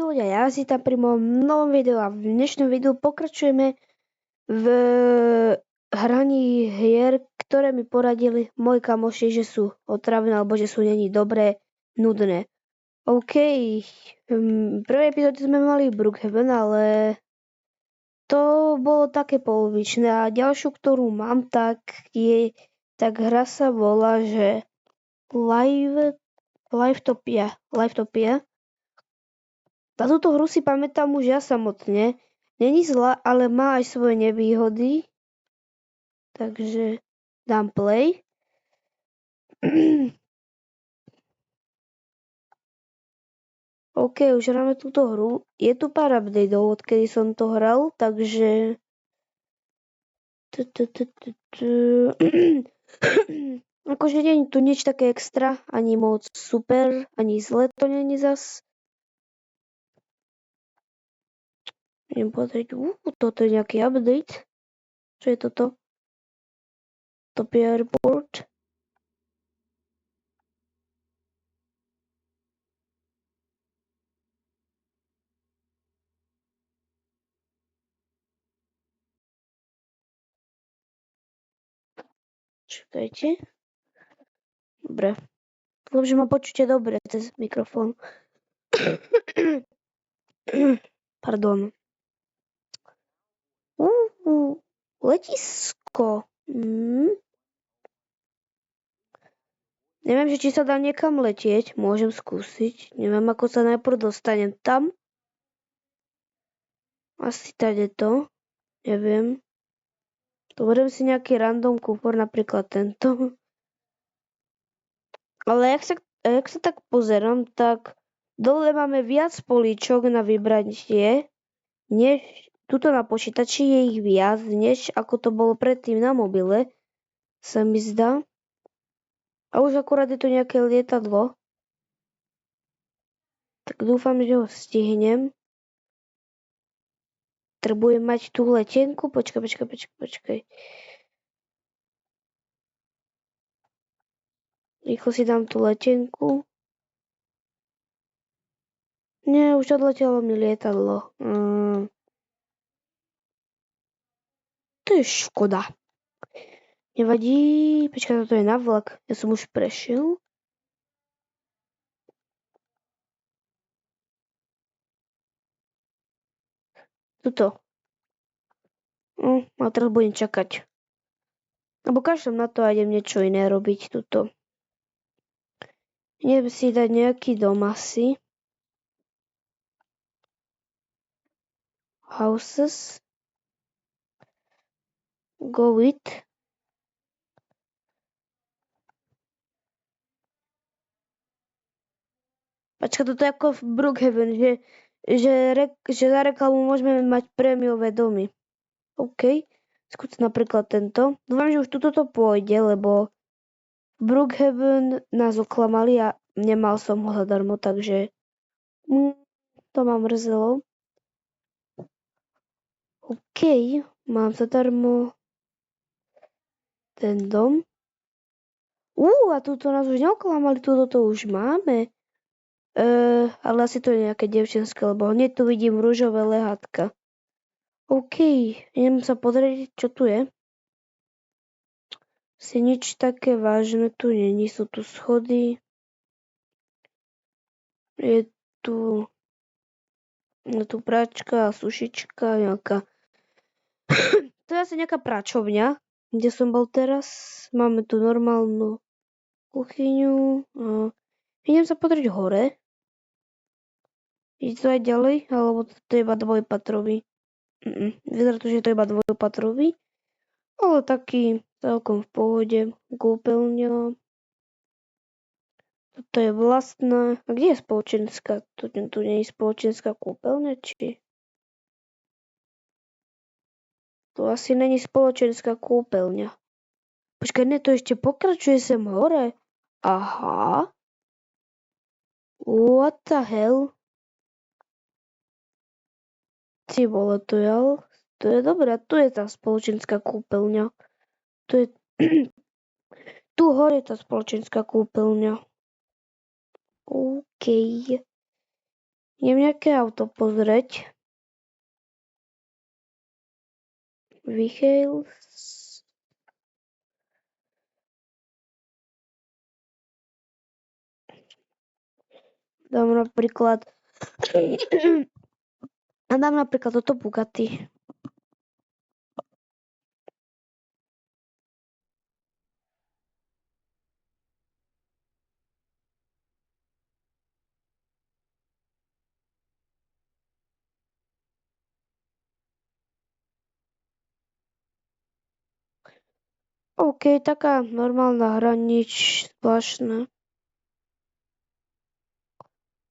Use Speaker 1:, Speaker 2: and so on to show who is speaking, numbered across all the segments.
Speaker 1: ľudia, ja si tam pri mojom novom videu a v dnešnom videu pokračujeme v hraní hier, ktoré mi poradili moji kamoši, že sú otravné alebo že sú není dobré, nudné. OK, v prvej epizóde sme mali Brookhaven, ale to bolo také polovičné a ďalšiu, ktorú mám, tak hra sa volá, že Livetopia. Na túto hru si pamätám už ja samotne. Není zlá, ale má aj svoje nevýhody. Takže dám play. OK, už hráme túto hru. Je tu pár updateov, odkedy som to hral, takže... Akože nie je tu nič také extra, ani moc super, ani zle to není zas. Idem pozrieť, toto je nejaký update. Čo je toto? Topia Report. Čakajte. Dobre. Dúfam, že ma počujete dobre cez mikrofón. Pardon. Letisko. Neviem, že či sa dá niekam letieť. Môžem skúsiť. Neviem, ako sa najprv dostanem tam. Asi tady to. Neviem. Dovolím si nejaký random kufor, napríklad tento. Ale jak sa tak pozerám, tak dole máme viac políčok na vybranie, než tuto na počítači je ich viac, než ako to bolo predtým na mobile, sa mi zdá. A už akurát je tu nejaké lietadlo. Tak dúfam, že ho stihnem. Potrebujem mať tú letenku. Počkaj. Rýchlo si dám tú letenku. Nie, už odletelo mi lietadlo. To je škoda. Nevadí. Počkaj, toto je na vlak. Ja som už prešiel. Tuto. A teraz budem čakať. Lebo kašlem na to a idem niečo iné robiť tuto. Idem si dať nejaký dom asi. Houses. Go with. Počkaj, toto je ako v Brookhaven, že za reklamu môžeme mať prémiové domy. OK. Skús napríklad tento. Dúfam, že už tuto to pôjde, lebo Brookhaven nás oklamali a nemal som ho zadarmo, takže to ma mrzelo. OK, mám zadarmo ten dom. A tuto nás už neoklamali, tuto to už máme. Ale asi to je nejaké dievčenské, lebo hneď tu vidím rúžové lehátka. OK, idem sa pozrieť, čo tu je. Si nič také vážne tu není, sú tu schody. Je tu práčka a sušička nejaká. To je asi nejaká práčovňa, kde som bol teraz. Máme tu normálnu kuchyňu. Idem sa pozrieť hore. Ide to aj ďalej, alebo to je iba dvojpatrový. Vyzerá to, že je to iba dvojpatrový. Ale taký celkom v pohode. Kúpeľňa. Toto je vlastná. A kde je spoločenská? Tu nie je spoločenská kúpeľňa, či? Tu asi není spoločenská kúpeľňa. Počkaj, ne, to ešte pokračuje sem hore. Aha. What the hell? Ty vole, to je dobré. Tu je tá spoločenská kúpeľňa. Tu hore je tá spoločenská kúpeľňa. OK. Idem nejaké auto pozrieť. Vehicles. Dám napríklad toto Bugatti. OK, taká normálna hra, nič zvláštne.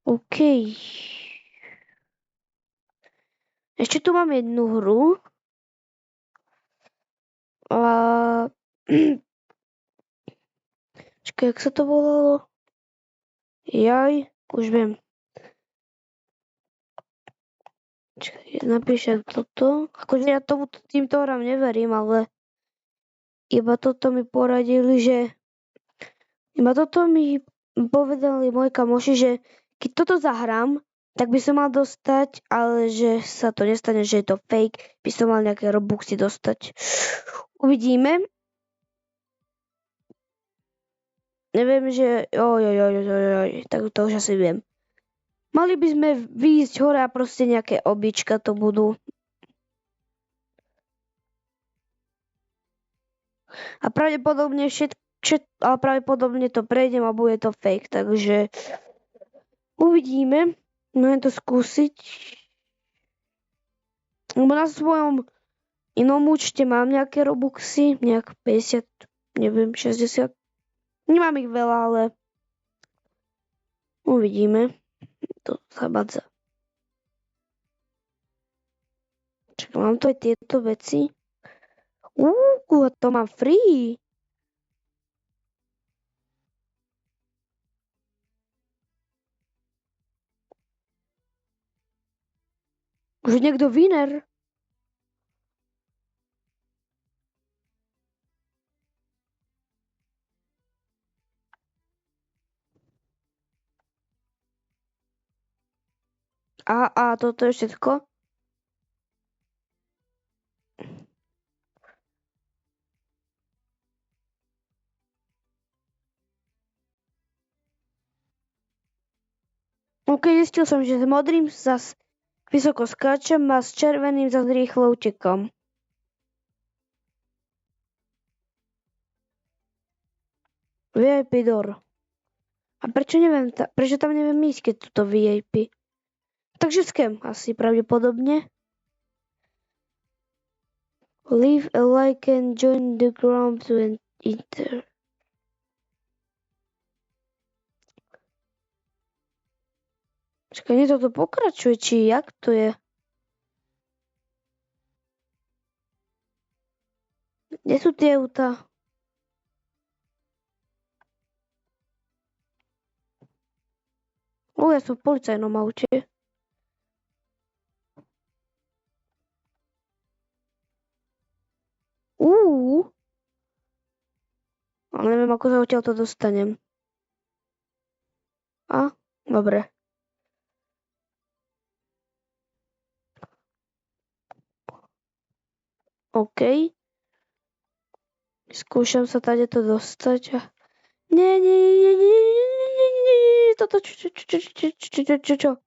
Speaker 1: OK. Ešte tu mám jednu hru. A... Čakaj, jak sa to volalo? Jaj, už viem. Čakaj, napíšem toto. Akože ja týmto hrám neverím, ale iba toto mi poradili, iba toto mi povedali moji kamoši, že keď toto zahrám, tak by som mal dostať, ale že sa to nestane, že je to fake, by som mal nejaké robuxy dostať. Uvidíme. Neviem, že... tak to už asi viem. Mali by sme výjsť hore a proste nejaké obička to budú. A pravdepodobne pravdepodobne to prejdem a bude to fake, takže uvidíme. Môžem to skúsiť. Lebo na svojom inom účte mám nejaké robuxy, nejak 50, neviem, 60. Nemám ich veľa, ale uvidíme. To sa badza. Čakaj, mám tu aj tieto veci. To mám free. Už niekto winner. A toto je všetko? OK, zistil som, že s modrým zas vysoko skáčem a s červeným zas rýchlo utekam. VIP door. A prečo tam neviem ísť, keď toto VIP? Takže scam asi pravdepodobne. Leave a like and join the ground to enter. Čakaj, nie toto pokračuje, či jak to je? Kde sú tie autá? Ja som v policajnom aute. Ale neviem, ako sa odtiaľ to dostanem. Dobre. OK. Skúšam sa tady to dostať. Nie. Toto čo?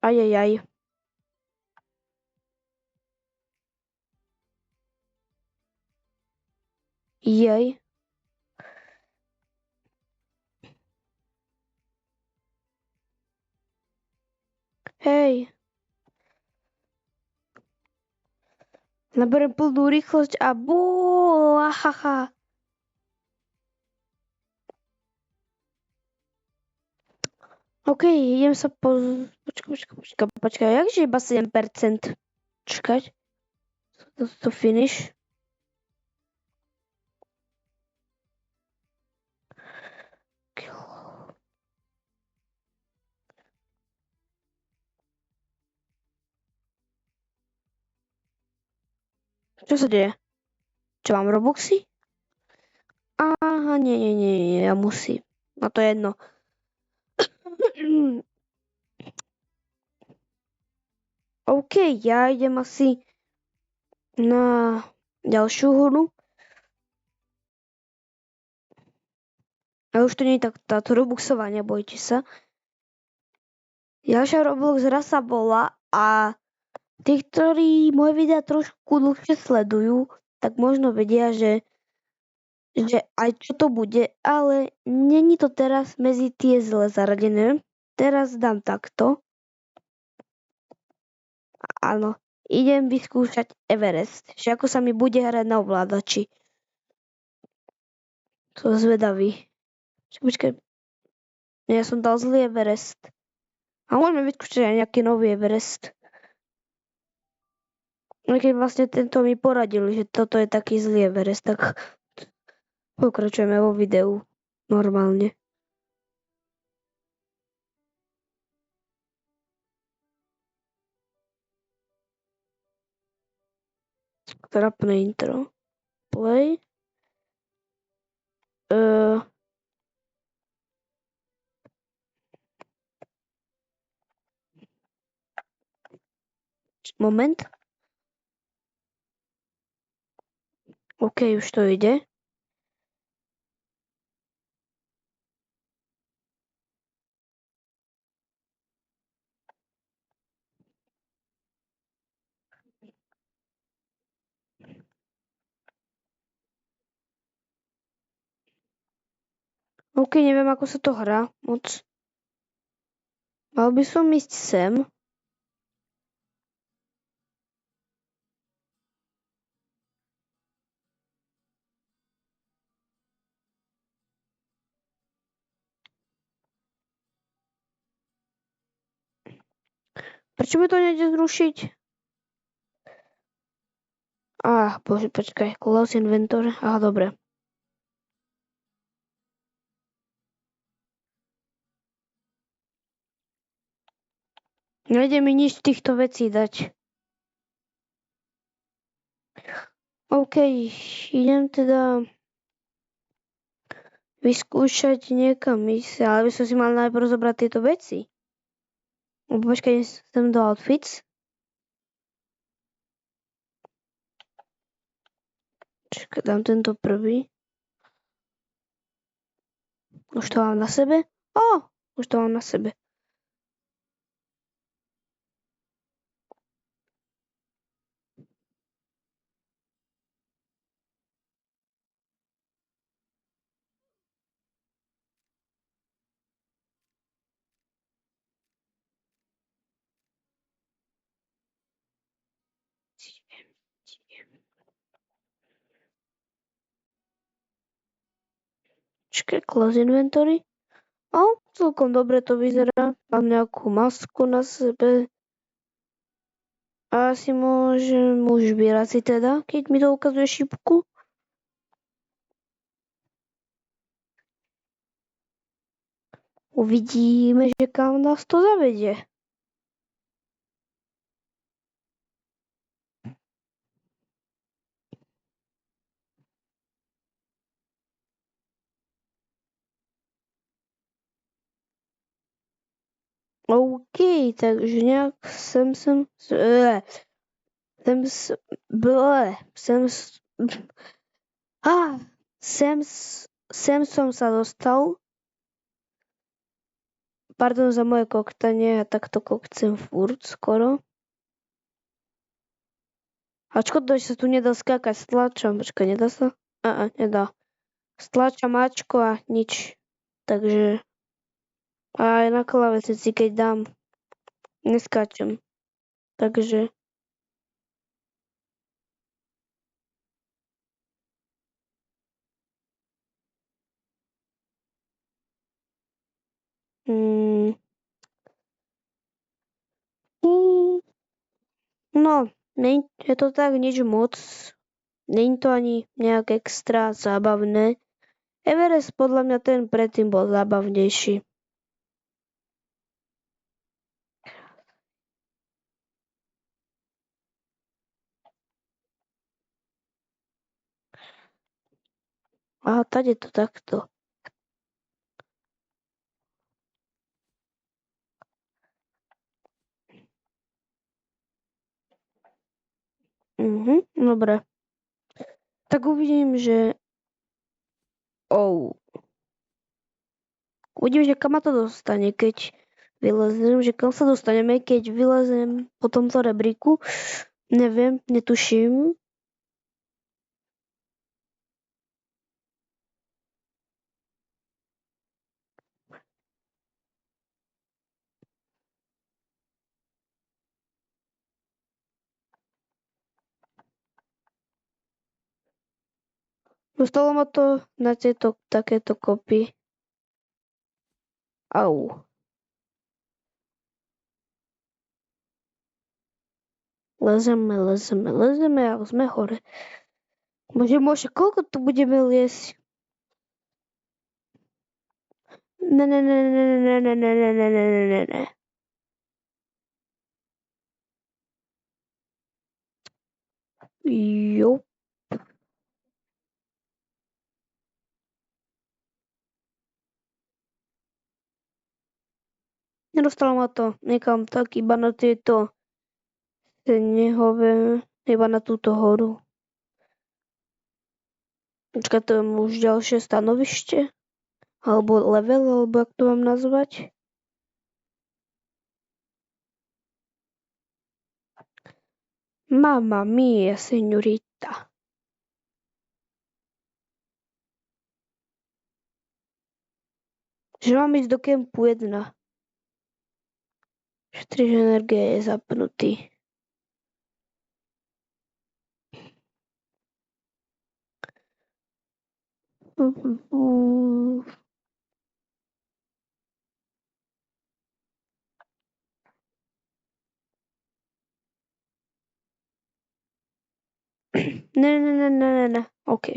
Speaker 1: Ajajaj. Jej. Hej. Naberiem plnú rýchlosť a ahaha. OK, idem sa Počkaj, jakže iba 7%? Čakať. To finish. Čo sa deje? Čo mám robuxy? Aha, nie, ja musím. No to je jedno. OK, ja idem asi na ďalšiu hru. A už to nie je tak táto Robuxová, nebojte sa. Ďalšia Roblox hra sa bola a tí, ktorí moje videa trošku dlhšie sledujú, tak možno vedia, že aj čo to bude, ale není to teraz medzi tie zle zaradené. Teraz dám takto. Áno, idem vyskúšať Everest. Že ako sa mi bude hrať na ovládači. Som zvedavý. Počkaj. Ja som dal zlý Everest. A môžeme vyskúšať aj nejaký nový Everest. Keď vlastne tento mi poradil, že toto je taký zlý Everest, tak pokračujeme vo videu normálne. Trapné intro. Play. Moment. OK, už to ide. OK, neviem, ako sa to hrá moc. Mal by som ísť sem. Prečo mi to nejde zrušiť? Bože, počkaj. Close inventory. Aha, dobre. Nejde mi nič z týchto vecí dať. OK, idem teda vyskúšať niekam ísť, ale by som si mal najprv zobrať tieto veci. Počkaj, sem do outfits. Čakaj, dám tento prvý. Už to mám na sebe? Už to mám na sebe. Čakaj, close inventory. Celkom dobre to vyzerá. Mám nejakú masku na sebe. A asi môžem už vyraziť teda, keď mi to ukazuje šipku. Uvidíme, že kam nás to zavedie. OK, takže nejak sem som sa dostal. Pardon za moje koktanie, ja takto kokcem furt skoro. Ačko, sa tu nedá skákať, stlačam, počkaj, nedá sa? Nedá. Stlačam Ačko a nič. Takže aj na klávesnici, keď dám, neskáčem. Takže no, je to tak nič moc. Není to ani nejak extra zábavné. Everest podľa mňa ten predtým bol zábavnejší. Aha, tady to takto. Dobre. Tak uvidím, že... Uvidím, že kam ma to dostane, keď vylezem, že kam sa dostaneme, keď vylezem po tomto rebríku. Neviem, netuším. Dostalo ma to na tieto takéto kopy. Au. Lezeme a sme hore. Bože, koľko tu budeme liesť? Ne. Jo. Nedostalo ma to niekam tak, iba na tieto snehové, iba na túto horu. Počkaj, to je už ďalšie stanovište? Alebo level, alebo jak to mám nazvať? Mamma mia, señorita. Že mám ísť do kempu 1. Šetrič energie je zapnutý. Ne. OK.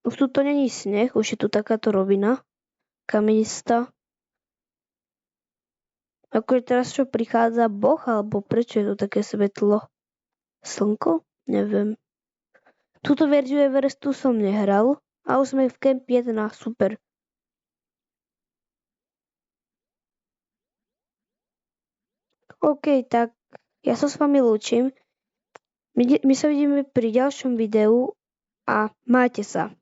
Speaker 1: Už tu to není sneh, už je tu takáto rovina. Kamenistá. Akože teraz čo prichádza Boh, alebo prečo je tu také svetlo? Slnko? Neviem. Túto verziu Everestu som nehral, a už sme v Camp 1, super. OK, tak ja sa s vami lúčim. My sa vidíme pri ďalšom videu a majte sa.